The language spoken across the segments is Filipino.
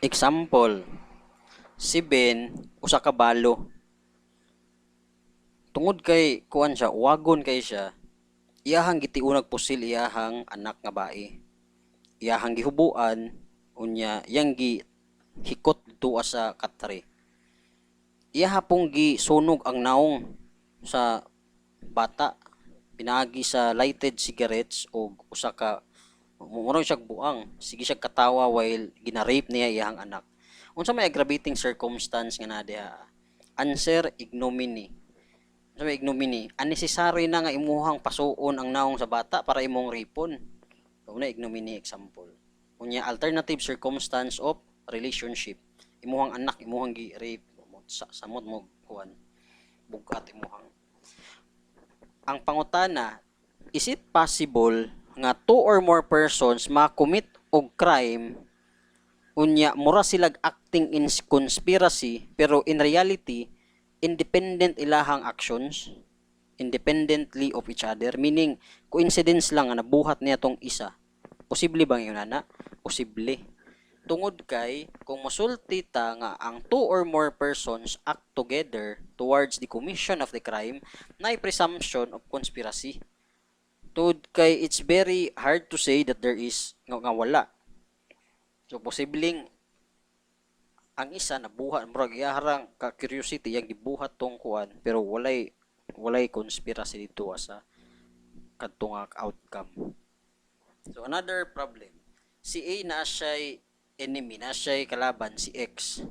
Example, si Ben usa ka balo. Tungod kay kuan siya, wagon kay siya. Iyahang gitiunag pusil iyahang anak nga bae. Iyahang gihubuan unya yang gi hikot dito sa katre. Iyaha pong gisunog ang naong sa bata pinaagi sa lighted cigarettes o usa ka muro siya buang sige siya katawa while ginarape niya iyang anak. Unsa may aggravating circumstance nga na diha? Answer, ignominy. Unsa may ignominy? Unnecessary na nga imuhang pasuon ang naong sa bata para imong rapon. Una ignominy example. Unya alternative circumstance of relationship. Imuhang anak imuhang gi-rape samot mo kuan bugat imuhang. Ang pangutana, is it possible nga two or more persons ma-commit og crime unya mura silag acting in conspiracy pero in reality independent ilahang actions independently of each other, meaning coincidence lang nga nabuhat niya tong isa. Posible bang yun ana? Posible. Tungod kay kung mosulti ta nga ang two or more persons act together towards the commission of the crime, na presumption of conspiracy. Tungod kay it's very hard to say that there is nga wala. So posibleng ang isa nabuhat murag iyaharang ka curiosity yang gibuhat tong kuan pero walay conspiracy dito sa kadtong outcome. So another problem. Si A na siya'y enemy, na siya'y kalaban si X.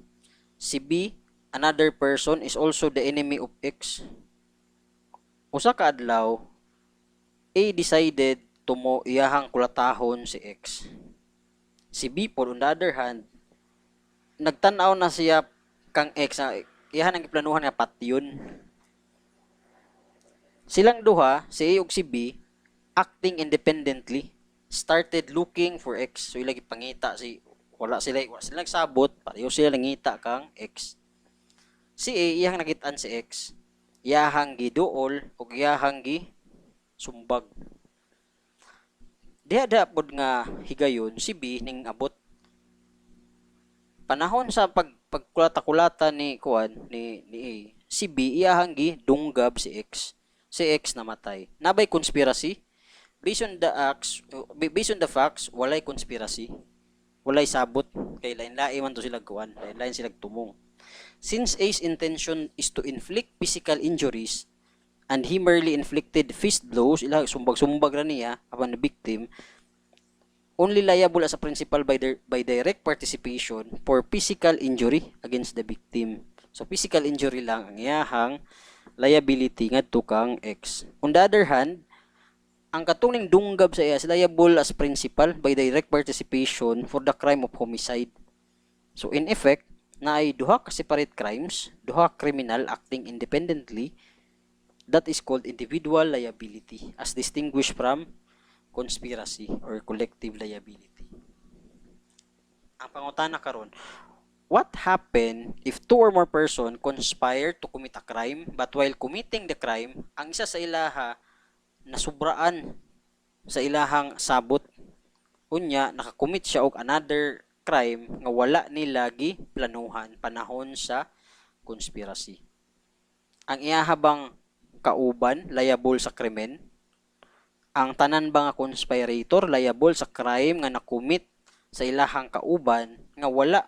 Si B, another person, is also the enemy of X. Usa ka adlaw, A decided to mo iyahang kulatahon si X. Si B po, on the other hand, nagtanaw na siya kang X na iyahan ang iplanuhan nga patyon. Silang duha, si A ug si B, acting independently, started looking for X. So ilagi pangita si wala sila nagsabot, pareho sila nangita kang X. Si A iyang nakitaan si X, iyahang giduol ug iyahang gi sumbag. Diha pod nga higayon si B ning abot panahon sa pagkulata-kulata ni kuan ni A. Si B iyahang gi dunggab si X. Si X namatay. Nabay conspiracy? Based on the facts, walay conspiracy. Walay sabot kay lain-lain man to sila kuan, lain-lain sila tumong. Since A's intention is to inflict physical injuries and he merely inflicted fist blows, ila sumbag-sumbag ra niya apan the victim, only liable as a principal by direct participation for physical injury against the victim. So physical injury lang ang iyahang liability ngadto kang X. On the other hand, ang katuning dunggab sa iya is liable as principal by direct participation for the crime of homicide. So in effect, naay duha ka separate crimes, duha criminal acting independently, that is called individual liability as distinguished from conspiracy or collective liability. Ang pangutana karon, what happen if two or more person conspire to commit a crime but while committing the crime, ang isa sa ilaha nasubraan sa ilahang sabot unya nakakommit siya og another crime nga wala nila gi planuhan panahon sa conspiracy. Ang iyahabang kauban liable sa krimen, ang tanan ba nga conspirator liable sa crime nga nakomit sa ilahang kauban nga wala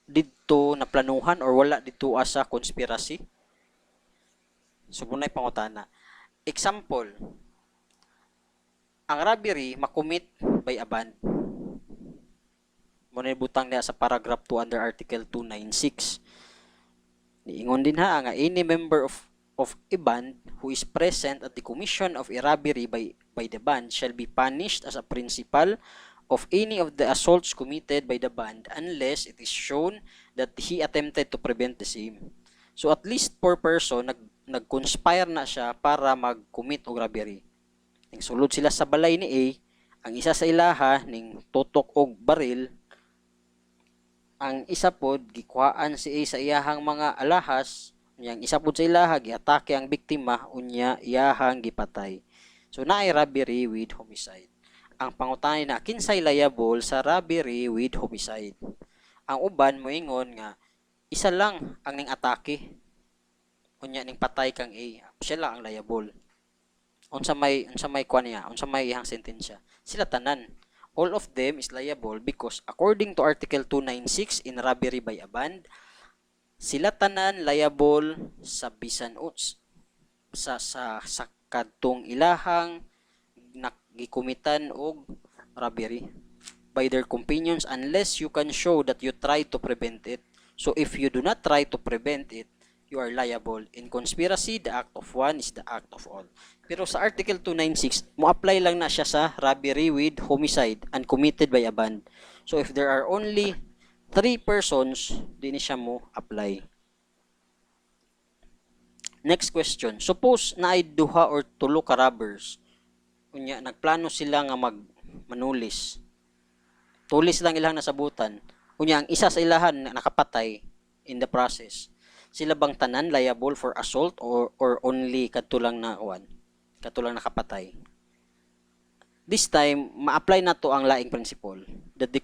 didto na planuhan or wala didto sa conspiracy. So bunay pangutana. Example, ang robbery makomit by a band. Muna butang niya sa paragraph 2 under article 296. Niingon din ha nga any member of a band who is present at the commission of a robbery by the band shall be punished as a principal of any of the assaults committed by the band unless it is shown that he attempted to prevent the same. So at least 4 person nag-conspire na siya para mag-commit og robbery. Ning sulod sila sa balay ni A, ang isa sa ilaha ning tutok og baril, ang isa pod gikuhaan si A sa iyahang mga alahas, yang isa pod sa ilaha giatake ang biktima unya iyahang gipatay. So naay robbery with homicide. ang pangutani na kinsay liable sa robbery with homicide. Ang uban moingon nga isa lang ang ning atake. Unya ning patay kang A, siya lang ang liable. Unsa may kuan niya, unsa may ihang sentensya. Sila tanan. All of them is liable because according to Article 296 in robbery by a band, sila tanan liable sa bisan sa kadtong ilahang gikumitan og robbery by their companions unless you can show that you try to prevent it. So if you do not try to prevent it, you are liable. In conspiracy, the act of one is the act of all. Pero sa Article 296, mo-apply lang na siya sa robbery with homicide and committed by a band. So if there are only 3 persons, di ni siya mo apply. Next question. Suppose na ay duha or tulo ka robbers. Unya, nagplano sila nga manulis. Tulis lang ilang nasabutan. Unya, ang isa sa ilahan nakapatay in the process. Sila bang tanan liable for assault or only katulang na katulang nakapatay? This time, ma-apply na to ang laing principle that the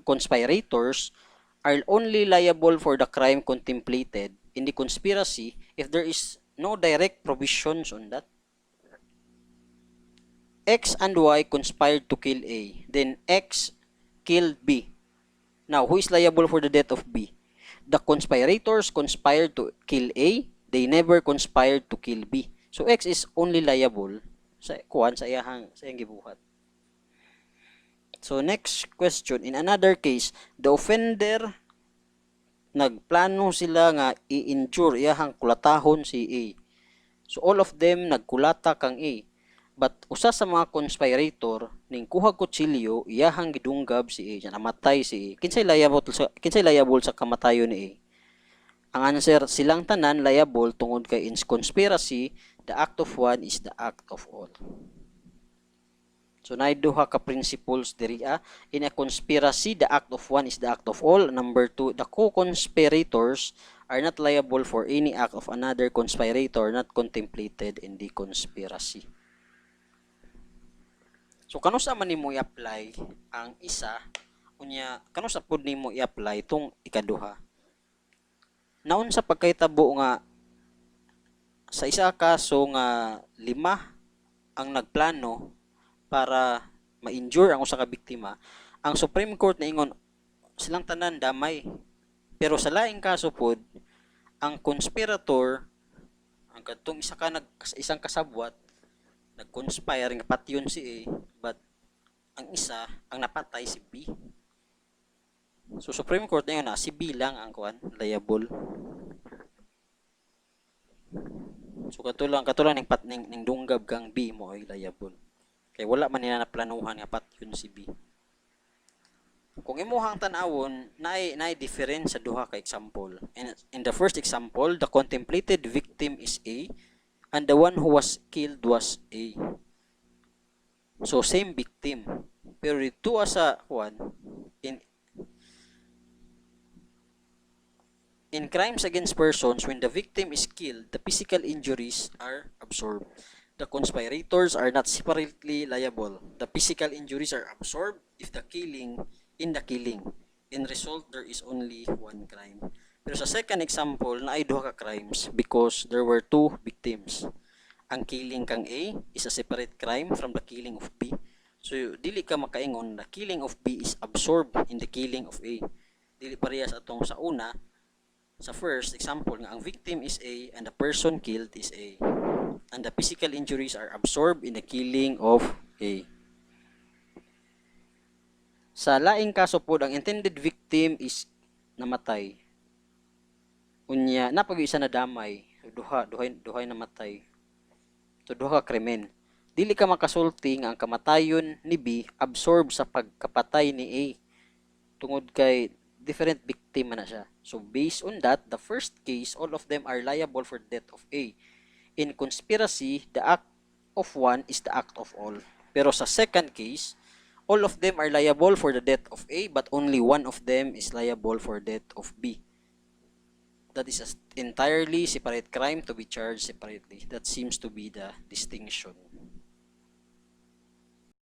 conspirators are only liable for the crime contemplated in the conspiracy if there is no direct provisions on that. X and Y conspired to kill A. Then X killed B. Now, who is liable for the death of B? The conspirators conspired to kill A. They never conspired to kill B. So X is only liable sa iyang gibuhat. So next question, in another case, the offender nagplano sila nga i-injure iyahang kulatahon si A. So all of them nagkulata kang A. But usa sa mga conspirator ning kuha kutsilyo iyahang gidunggab si A, namatay si A. Kinsay liable sa kamatayon ni A? Ang answer, silang tanan liable tungod kay in conspiracy, the act of one is the act of all. So duha ka principles diri in a conspiracy, the act of one is the act of all. Number 2, the co-conspirators are not liable for any act of another conspirator not contemplated in the conspiracy. So kanusa man nimo i-apply ang isa unya kanusa pud nimo i-apply tong ikaduha? Naun sa pagkahitabo nga sa isa kaso nga 5 ang nagplano para ma-injure ang usa ka biktima, ang Supreme Court naingon silang tanan damay. Pero sa laing kaso pod, ang conspirator, ang kadtong isang kasabwat, nag-conspire nga patyon si A, but ang isa, ang napatay si B. So Supreme Court naingon na si B lang ang liable. So katulang ning dunggab kang B mo ay liable. Kay wala man nila naplanuhan nga patyon si B. Kung imuhang tan-awon, naay difference sa duha ka example. In the first example, the contemplated victim is A and the one who was killed was A. So same victim. Pero dito sa in crimes against persons, when the victim is killed, the physical injuries are absorbed. The conspirators are not separately liable. The physical injuries are absorbed in the killing. In result, there is only one crime. Pero sa second example, naay duha ka crimes because there were 2 victims. Ang killing kang A is a separate crime from the killing of B. So, dili ka makaingon, the killing of B is absorbed in the killing of A. Dili parehas atong sa una, sa first example nga ang victim is A and the person killed is A. And the physical injuries are absorbed in the killing of A. Sa laing kaso po, ang intended victim is namatay. Unya, napag-isa na damay. Duhay namatay. So, duha krimen. Dili ka makasulti nga ang kamatayon ni B absorb sa pagkapatay ni A. Tungod kay different victim na siya. So, based on that, the first case, all of them are liable for the death of A. In conspiracy, the act of one is the act of all. Pero sa second case, all of them are liable for the death of A, but only one of them is liable for death of B. That is an entirely separate crime to be charged separately. That seems to be the distinction.